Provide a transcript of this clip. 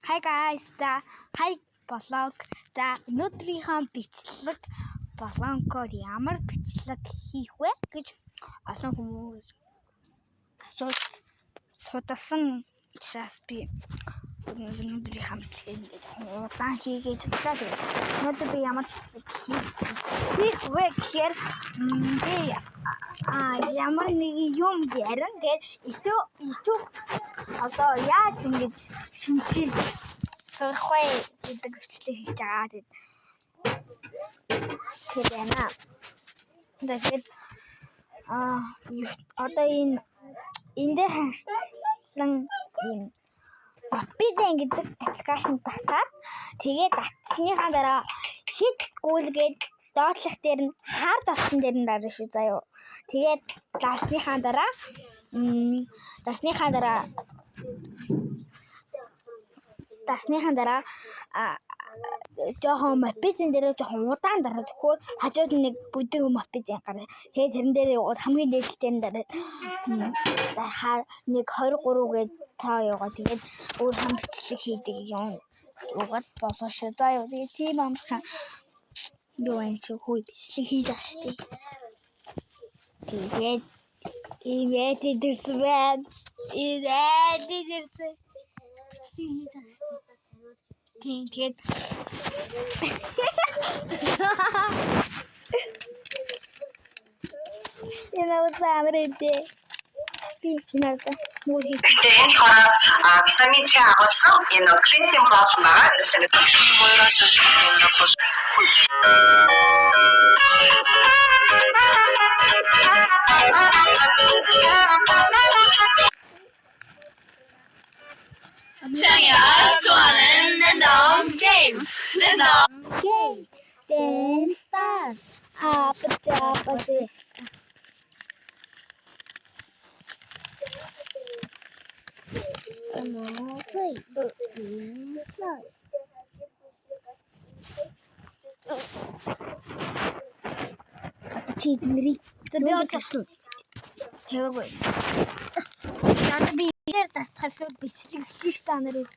Hi guys, hi vlog. Өнөөдрийнхөө бичлэг болгонкоор ямар бичлэг хийх вэ гэж олон хүмүүс судалсан учраас би өнөөдрийнхөө бичлэгийг удаан хийгээд байна. Өнөөдөр би ямар хийх вэ гэхээр ямар нэг юм ярина. Тэгээд итүү одоо яаж ингэж шинжил сурах вэ гэдэг бичлэг хийж байгаа. Тэгээд яна. Тэгээд одоо энэ дээр хашлан юм Mappizen гэдэг аппликейшн татаад тэгээд татсныхаа дараа хит гүйлгээд доотлох дээр нь хар давсан дээр нь дарж шүү заяа. Тэгээд дарсныхаа дараа жоохон Mappizen дээр жоохон удаан дараа төхөөр хажууд нэг бүдэг Mappizen гараа. Тэгээд тэрэн дээр хамгийн дээдлэлтэй нь дараа нэг 23 гээд таа яваа. Тэгээд өөр хам бичлэг хийдэг юм угаад болоо шүү заяа. Тэгээд тийм амархан юу энэ хүй бичлэг хийж байгаа шүү дээ. Тэгээд имэт дэрсвэн тэгээд витамин С агуулсан энэ клинсинг болон байгаа. Game. Then start. Чиднери. Тэвгүй. Яг би дээр тасчихлаа бичлэг хийж та нарыг.